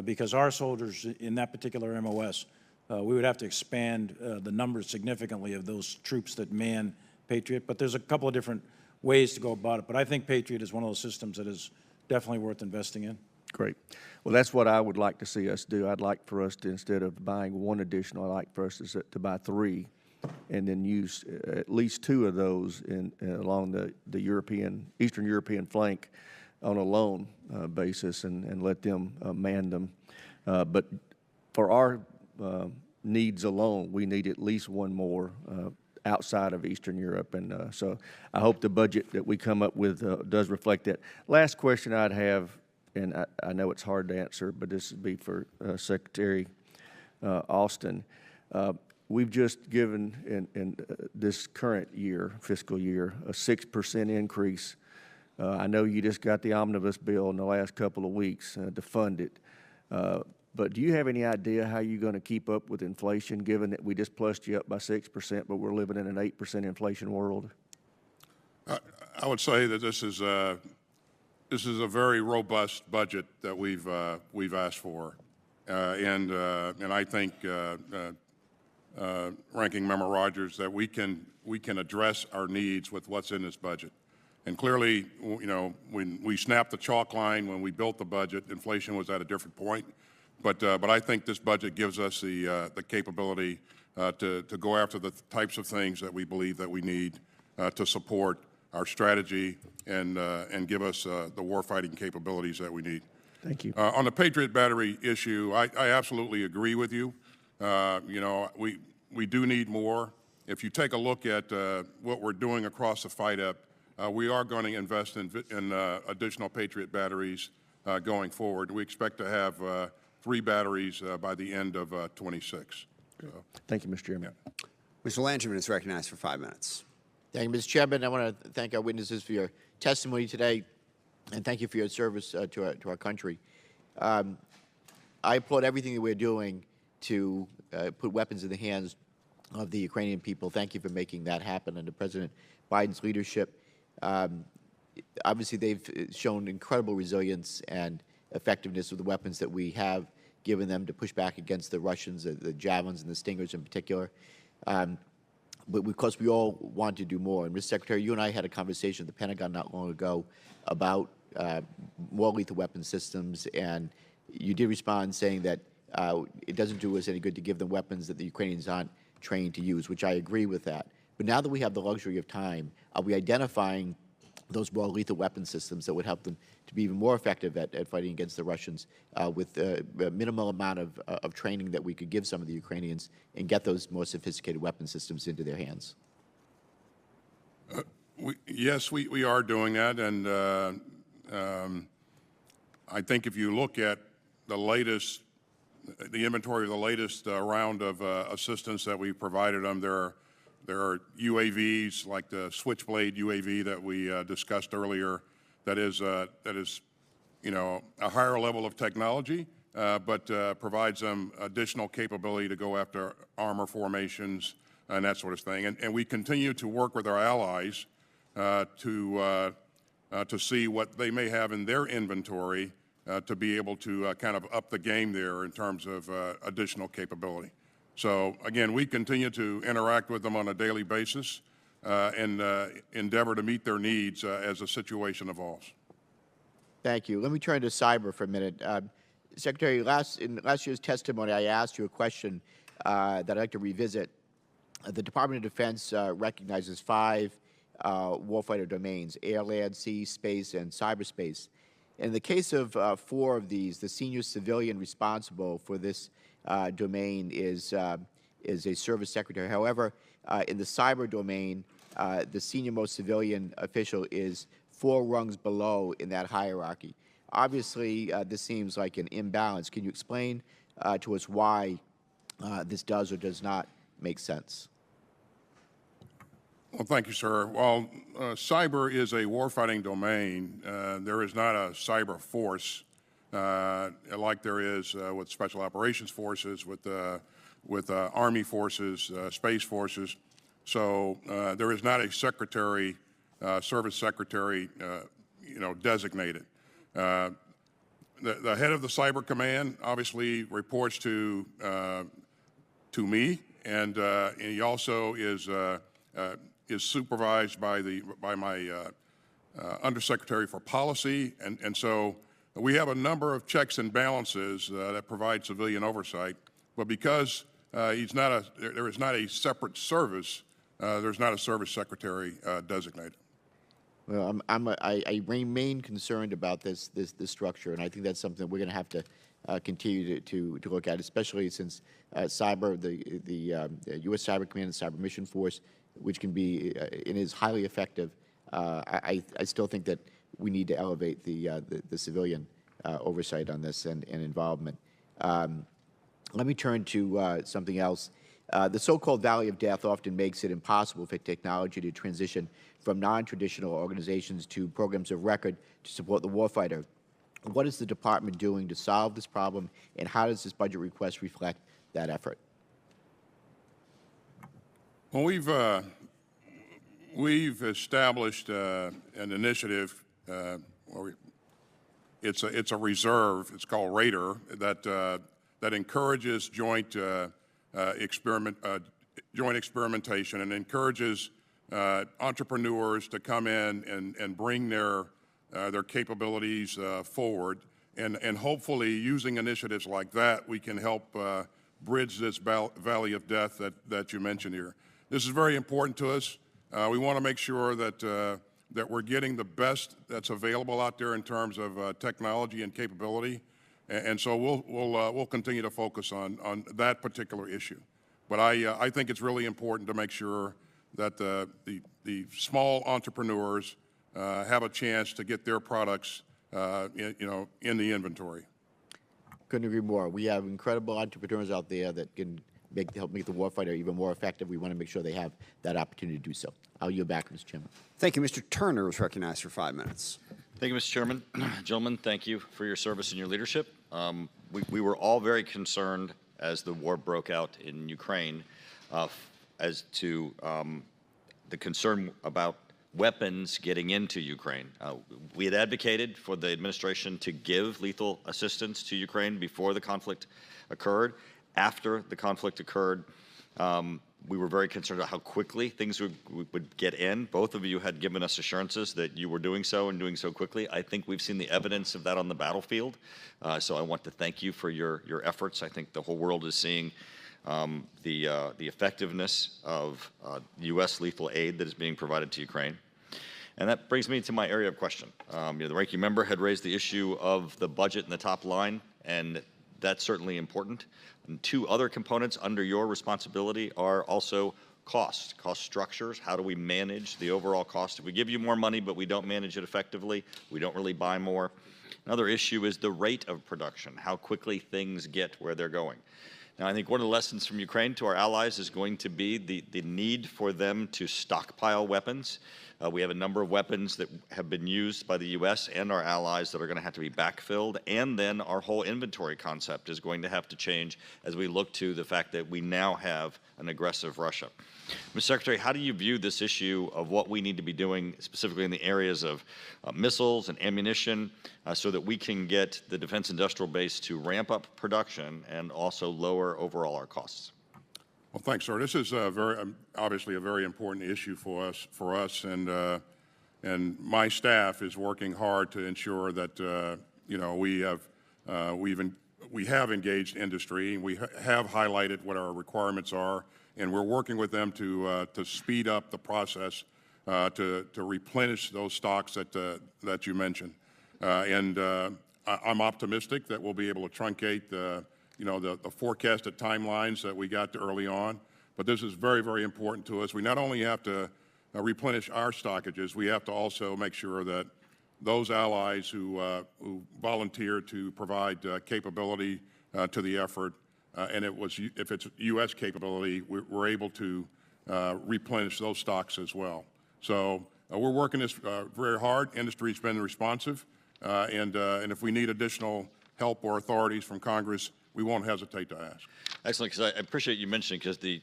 because our soldiers in that particular MOS, we would have to expand the numbers significantly of those troops that man Patriot. But there's a couple of different ways to go about it. But I think Patriot is one of those systems that is definitely worth investing in. Great. Well, that's what I would like to see us do. I'd like for us to, instead of buying one additional, I'd like for us to buy 3 and then use at least 2 of those along the Eastern European flank on a loan basis and let them man them. But for our needs alone, we need at least one more outside of Eastern Europe. And so I hope the budget that we come up with does reflect that. Last question I'd have, and I know it's hard to answer, but this would be for Secretary Austin. We've just given in this current year, fiscal year, a 6% increase. I know you just got the omnibus bill in the last couple of weeks to fund it. But do you have any idea how you're going to keep up with inflation, given that we just plussed you up by 6%, but we're living in an 8% inflation world? I would say that this is a very robust budget that we've asked for, and I think, Ranking Member Rogers, that we can address our needs with what's in this budget. And clearly, when we snapped the chalk line when we built the budget, inflation was at a different point. But I think this budget gives us the capability to go after the types of things that we believe that we need to support our strategy and give us the warfighting capabilities that we need. Thank you. On the Patriot battery issue, I absolutely agree with you. You know, we do need more. If you take a look at what we're doing across the FIDEP, we are going to invest in additional Patriot batteries going forward. We expect to have 3 batteries by the end of 26. So, Thank you, Mr. Chairman. yeah. Mr. Langerman is recognized for 5 minutes. Thank you, Mr. Chairman. I want to thank our witnesses for your testimony today, and thank you for your service to our country. I applaud everything that we're doing to put weapons in the hands of the Ukrainian people. Thank you for making that happen under President Biden's leadership. Obviously, they've shown incredible resilience and effectiveness with the weapons that we have given them to push back against the Russians, the Javelins and the Stingers in particular. But of course, we all want to do more. And, Mr. Secretary, you and I had a conversation at the Pentagon not long ago about more lethal weapon systems, and you did respond saying that it doesn't do us any good to give them weapons that the Ukrainians aren't trained to use, which I agree with that. But now that we have the luxury of time, are we identifying those more lethal weapon systems that would help them to be even more effective at fighting against the Russians with a minimal amount of training that we could give some of the Ukrainians and get those more sophisticated weapon systems into their hands? Yes, we are doing that, and I think if you look at the inventory of the latest round of assistance that we provided them, there are UAVs like the Switchblade UAV that we discussed earlier. That is, you know, a higher level of technology, but provides them additional capability to go after armor formations and that sort of thing. And we continue to work with our allies to see what they may have in their inventory to be able to kind of up the game there in terms of additional capability. So again, we continue to interact with them on a daily basis and endeavor to meet their needs as the situation evolves. Thank you. Let me turn to cyber for a minute. Secretary, in last year's testimony, I asked you a question that I'd like to revisit. The Department of Defense recognizes 5 warfighter domains: air, land, sea, space, and cyberspace. In the case of 4 of these, the senior civilian responsible for this domain is a service secretary. However, in the cyber domain, the senior most civilian official is 4 rungs below in that hierarchy. Obviously, this seems like an imbalance. Can you explain to us why this does or does not make sense? Well, thank you, sir. While cyber is a warfighting domain, there is not a cyber force like there is with special operations forces, with Army forces, space forces. So there is not a secretary, service secretary, you know, designated. The head of the cyber command obviously reports to me, and he also is supervised by my undersecretary for policy, and so we have a number of checks and balances that provide civilian oversight. But because there is not a separate service, there's not a service secretary designated. Well, I remain concerned about this structure, and I think that's something we're going to have to continue to look at, especially since cyber, the U.S. Cyber Command and Cyber Mission Force, which can be and is highly effective. I still think that we need to elevate the civilian oversight on this and involvement. Let me turn to something else. The so-called Valley of Death often makes it impossible for technology to transition from non-traditional organizations to programs of record to support the warfighter. What is the department doing to solve this problem, and how does this budget request reflect that effort? Well, we've established an initiative. It's a reserve. It's called Raider that encourages joint experimentation and encourages entrepreneurs to come in and bring their capabilities forward, and hopefully using initiatives like that, we can help bridge this valley of death that you mentioned here. This is very important to us. We want to make sure that we're getting the best that's available out there in terms of technology and capability, And so we'll continue to focus on that particular issue. But I think it's really important to make sure that the small entrepreneurs have a chance to get their products in the inventory. Couldn't agree more. We have incredible entrepreneurs out there that can help make the warfighter even more effective. We want to make sure they have that opportunity to do so. I'll yield back, Mr. Chairman. Thank you. Mr. Turner is recognized for 5 minutes. Thank you, Mr. Chairman. Gentlemen, thank you for your service and your leadership. We were all very concerned as the war broke out in Ukraine as to the concern about weapons getting into Ukraine. We had advocated for the administration to give lethal assistance to Ukraine before the conflict occurred. After the conflict occurred, we were very concerned about how quickly things would get in. Both of you had given us assurances that you were doing so and doing so quickly. I think we've seen the evidence of that on the battlefield. So I want to thank you for your efforts. I think the whole world is seeing the effectiveness of U.S. lethal aid that is being provided to Ukraine. And that brings me to my area of question. The ranking member had raised the issue of the budget in the top line, and that's certainly important. And two other components under your responsibility are also cost structures. How do we manage the overall cost? If we give you more money, but we don't manage it effectively, we don't really buy more. Another issue is the rate of production, how quickly things get where they're going. Now, I think one of the lessons from Ukraine to our allies is going to be the need for them to stockpile weapons. We have a number of weapons that have been used by the U.S. and our allies that are going to have to be backfilled, and then our whole inventory concept is going to have to change as we look to the fact that we now have an aggressive Russia. Mr. Secretary, how do you view this issue of what we need to be doing specifically in the areas of missiles and ammunition so that we can get the defense industrial base to ramp up production and also lower overall our costs? Well, thanks, sir. This is obviously a very important issue for us, and my staff is working hard to ensure that we have engaged industry. We have highlighted what our requirements are, and we're working with them to speed up the process to replenish those stocks that you mentioned. I'm optimistic that we'll be able to truncate the forecasted timelines that we got early on. But this is very, very important to us. We not only have to replenish our stockages, we have to also make sure that those allies who volunteer to provide capability to the effort, and if it's U.S. capability, we're able to replenish those stocks as well. So we're working this very hard. Industry's been responsive, and if we need additional help or authorities from Congress, we won't hesitate to ask. Excellent, because I appreciate you mentioning, because the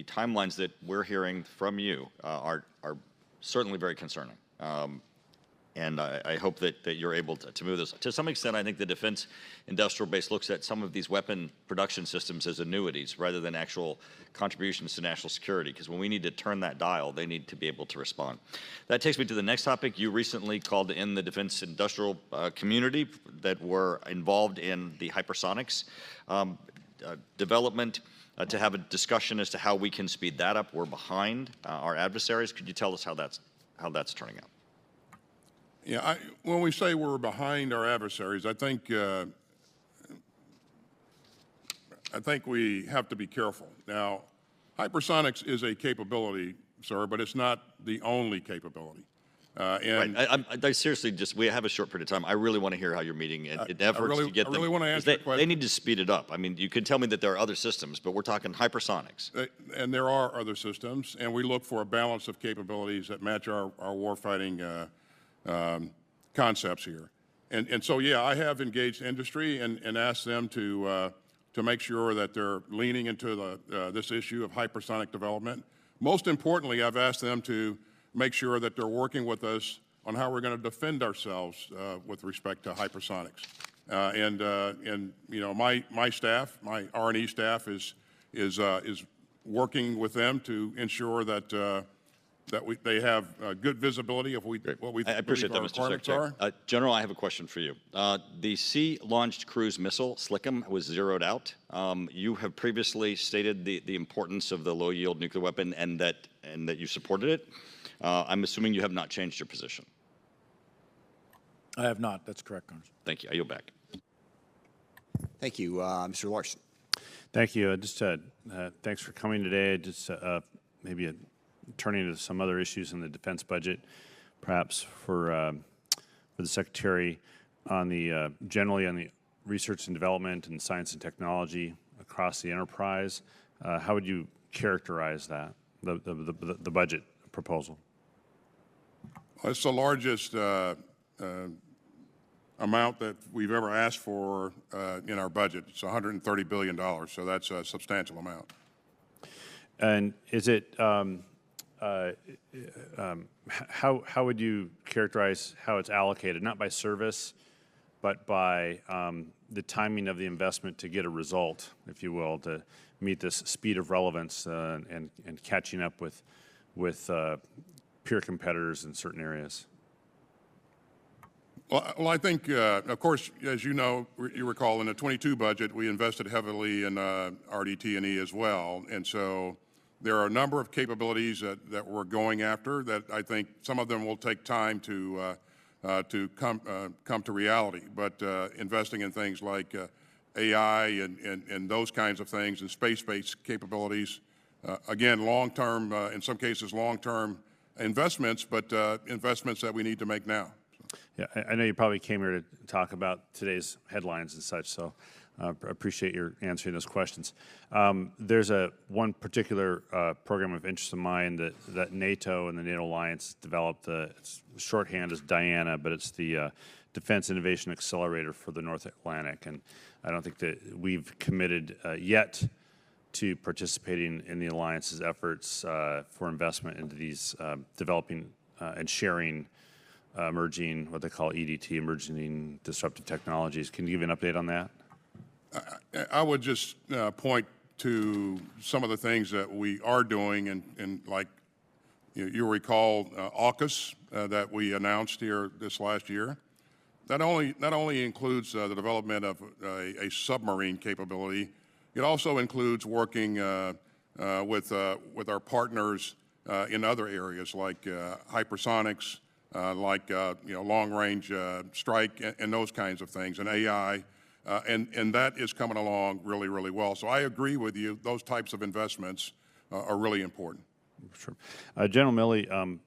timelines that we're hearing from you are certainly very concerning. And I hope that you're able to move this. To some extent, I think the defense industrial base looks at some of these weapon production systems as annuities rather than actual contributions to national security, because when we need to turn that dial, they need to be able to respond. That takes me to the next topic. You recently called in the defense industrial community that were involved in the hypersonics development to have a discussion as to how we can speed that up. We're behind our adversaries. Could you tell us how that's turning out? Yeah, when we say we're behind our adversaries, I think we have to be careful. Now, hypersonics is a capability, sir, but it's not the only capability. Right. I seriously we have a short period of time. I really want to hear how you're meeting in efforts to get them. I really want to answer your question. They need to speed it up. I mean, you could tell me that there are other systems, but we're talking hypersonics. And there are other systems, and we look for a balance of capabilities that match our warfighting concepts here. And so, yeah, I have engaged industry and asked them to make sure that they're leaning into this issue of hypersonic development. Most importantly, I've asked them to make sure that they're working with us on how we're going to defend ourselves with respect to hypersonics. My staff, my R&E staff, is working with them to ensure that they have good visibility of what we I appreciate that, Mr. Secretary. General, I have a question for you. The Sea-Launched Cruise Missile, SLCM, was zeroed out. You have previously stated the importance of the low-yield nuclear weapon and that you supported it. I'm assuming you have not changed your position. I have not. That's correct, Congressman. Thank you. I yield back. Thank you. Mr. Larson. Thank you. Thanks for coming today. Maybe turning to some other issues in the defense budget, perhaps for the Secretary on the generally on the research and development and science and technology across the enterprise. How would you characterize that, the budget proposal? Well, it's the largest amount that we've ever asked for in our budget. It's $130 billion, so that's a substantial amount. And is it, how would you characterize how it's allocated, not by service, but by the timing of the investment to get a result, if you will, to meet this speed of relevance and catching up with peer competitors in certain areas? Well, I think, of course, as you know, you recall in the 22 budget, we invested heavily in RDT&E as well. And so there are a number of capabilities that we're going after that I think some of them will take time to come to reality. But investing in things like AI and those kinds of things and space-based capabilities, again, long-term, in some cases, long-term investments, but investments that we need to make now. Yeah, I know you probably came here to talk about today's headlines and such, so I appreciate your answering those questions. There's one particular program of interest of mine that NATO and the NATO Alliance developed. Its shorthand is DIANA, but it's the Defense Innovation Accelerator for the North Atlantic. And I don't think that we've committed yet to participating in the Alliance's efforts for investment into these developing and sharing emerging, what they call EDT, emerging disruptive technologies. Can you give an update on that? I would just point to some of the things that we are doing, and like you recall AUKUS that we announced here this last year. That not only includes the development of a submarine capability, it also includes working with our partners in other areas like hypersonics, like long-range strike and those kinds of things, and AI, and that is coming along really, really well. So I agree with you; those types of investments are really important. Sure, General Milley,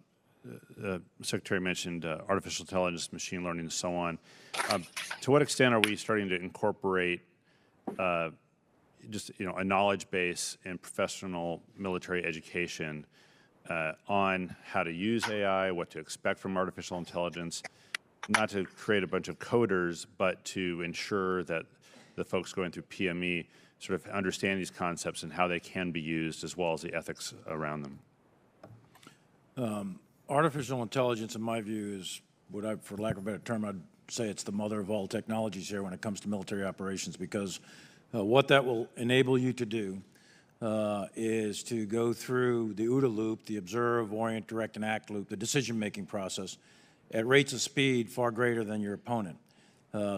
the Secretary mentioned artificial intelligence, machine learning, and so on. To what extent are we starting to incorporate just a knowledge base in professional military education on how to use AI, what to expect from artificial intelligence, not to create a bunch of coders, but to ensure that the folks going through PME sort of understand these concepts and how they can be used, as well as the ethics around them? Artificial intelligence, in my view, is for lack of a better term, I'd say it's the mother of all technologies here when it comes to military operations, because what that will enable you to do is to go through the OODA loop, the observe, orient, direct, and act loop, the decision-making process, at rates of speed far greater than your opponent.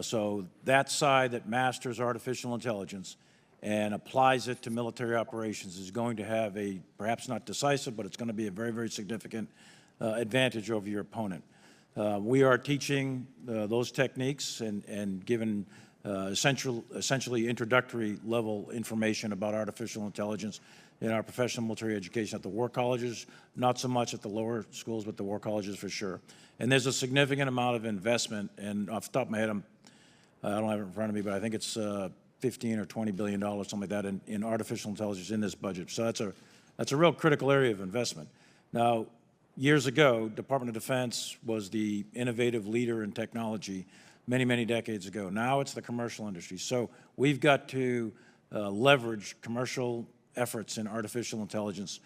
So that side that masters artificial intelligence and applies it to military operations is going to have a, perhaps not decisive, but it's going to be a very, very significant advantage over your opponent. We are teaching those techniques and given essentially introductory level information about artificial intelligence in our professional military education at the war colleges, not so much at the lower schools, but the war colleges for sure. And there's a significant amount of investment, and off the top of my head, I don't have it in front of me, but I think it's $15 or $20 billion, something like that, in artificial intelligence in this budget. So that's a real critical area of investment. Now, years ago, Department of Defense was the innovative leader in technology many, many decades ago. Now it's the commercial industry. So we've got to leverage commercial efforts in artificial intelligence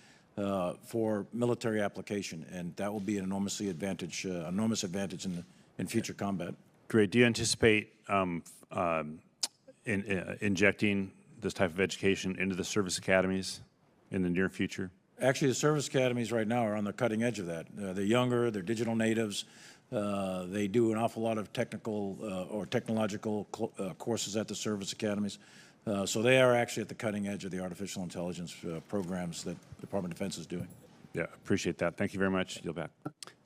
for military application, and that will be an enormous advantage in future combat. Great. Do you anticipate injecting this type of education into the service academies in the near future? Actually, the service academies right now are on the cutting edge of that. They're younger, they're digital natives. They do an awful lot of technical or technological courses at the service academies. So they are actually at the cutting edge of the artificial intelligence programs that the Department of Defense is doing. Yeah, appreciate that. Thank you very much. Yield back.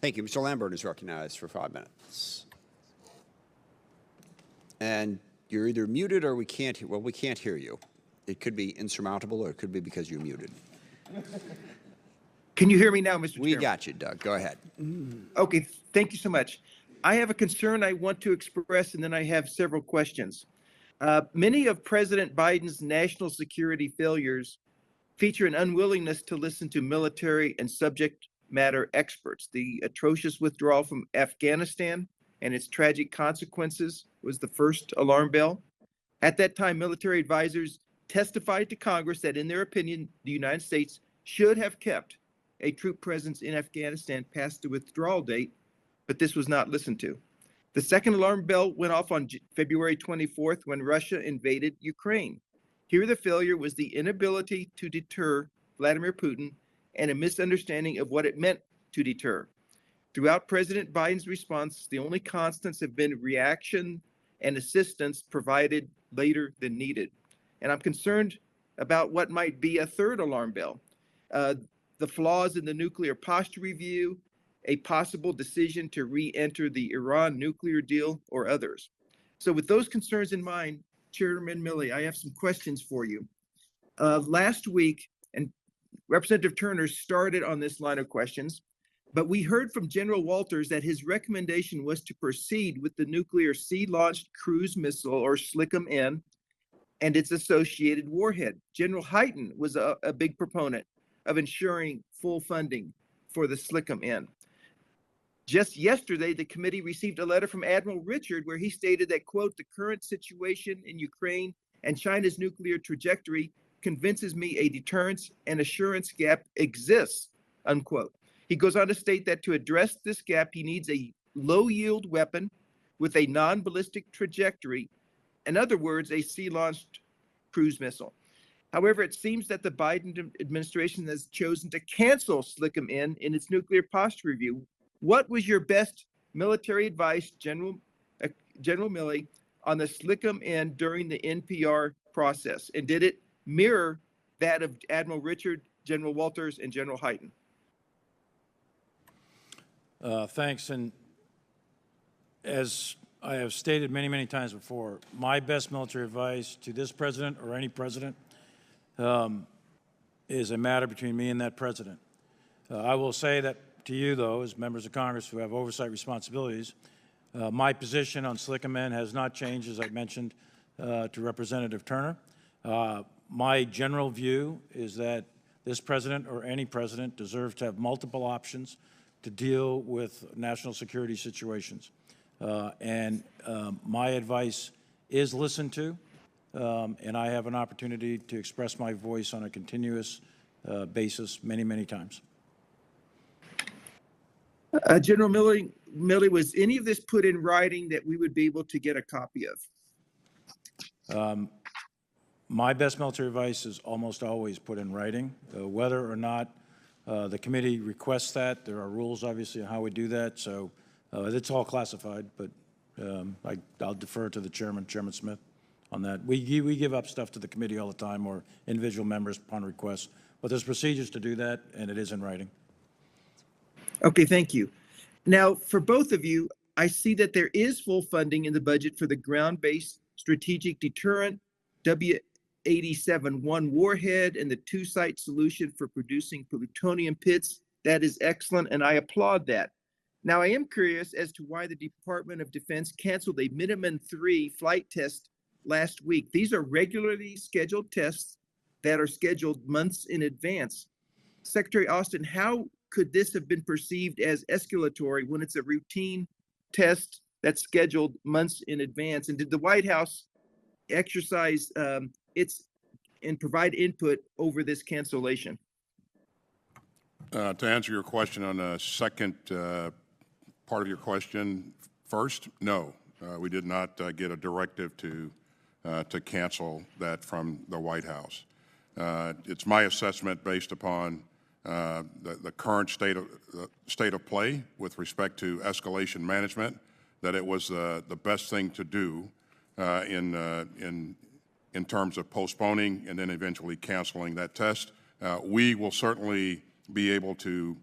Thank you. Mr. Lambert is recognized for 5 minutes. And You're either muted or we can't hear. Well, we can't hear you. It could be insurmountable, or it could be because you're muted. Can you hear me now, Mr. We Chairman? got you, Doug. Go ahead. Okay, thank you so much. I have a concern I want to express, and then I have several questions. Many of President Biden's national security failures feature an unwillingness to listen to military and subject matter experts. The atrocious withdrawal from Afghanistan and its tragic consequences was the first alarm bell. At that time, military advisors testified to Congress that, in their opinion, the United States should have kept a troop presence in Afghanistan past the withdrawal date, but this was not listened to. The second alarm bell went off on February 24th when Russia invaded Ukraine. Here, the failure was the inability to deter Vladimir Putin and a misunderstanding of what it meant to deter. Throughout President Biden's response, the only constants have been reaction and assistance provided later than needed. And I'm concerned about what might be a third alarm bell. The flaws in the nuclear posture review, a possible decision to re-enter the Iran nuclear deal, or others. So with those concerns in mind, Chairman Milley, I have some questions for you. Last week, and Representative Turner started on this line of questions, but we heard from General Walters that his recommendation was to proceed with the nuclear sea-launched cruise missile, or SLICM-N, and its associated warhead. General Hyten was a big proponent of ensuring full funding for the SLICM-N. Just yesterday, the committee received a letter from Admiral Richard where he stated that, quote, "The current situation in Ukraine and China's nuclear trajectory convinces me a deterrence and assurance gap exists," unquote. He goes on to state that to address this gap, he needs a low-yield weapon with a non-ballistic trajectory. In other words, a sea-launched cruise missile. However, it seems that the Biden administration has chosen to cancel SLICM-N in its nuclear posture review. What was your best military advice, General Milley, on the SLICM-N during the NPR process? And did it mirror that of Admiral Richard, General Walters, and General Hyten? Thanks. And as I have stated many, many times before, my best military advice to this president or any president is a matter between me and that president. I will say that to you, though, as members of Congress who have oversight responsibilities, my position on SLICM-N has not changed, as I mentioned to Representative Turner. My general view is that this president or any president deserves to have multiple options to deal with national security situations. My advice is listened to, and I have an opportunity to express my voice on a continuous basis many, many times. General Milley, was any of this put in writing that we would be able to get a copy of? My best military advice is almost always put in writing. Whether or not the committee requests that, there are rules, obviously, on how we do that. So it's all classified, but I'll defer to the chairman, Chairman Smith, on that. We give up stuff to the committee all the time, or individual members upon request. But there's procedures to do that, and it is in writing. Okay, thank you. Now, for both of you, I see that there is full funding in the budget for the ground-based strategic deterrent, W-87-1 warhead, and the two-site solution for producing plutonium pits. That is excellent, and I applaud that. Now, I am curious as to why the Department of Defense canceled a Minuteman III flight test last week. These are regularly scheduled tests that are scheduled months in advance. Secretary Austin, how could this have been perceived as escalatory when it's a routine test that's scheduled months in advance? And did the White House exercise its and provide input over this cancellation? To answer your question on the second part of your question first, no, we did not get a directive to cancel that from the White House. It's my assessment based upon the current state of play with respect to escalation management, that it was the best thing to do in terms of postponing and then eventually canceling that test. We will certainly be able to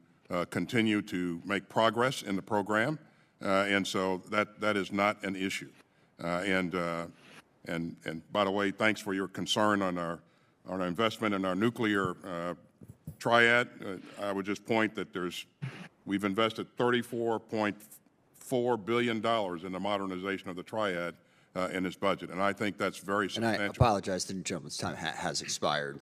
continue to make progress in the program, and so that is not an issue. And by the way, thanks for your concern on our investment in our nuclear triad. I would just point that we've invested $34.4 billion in the modernization of the triad in this budget, and I think that's very And I substantial. apologize, the gentleman's time has expired.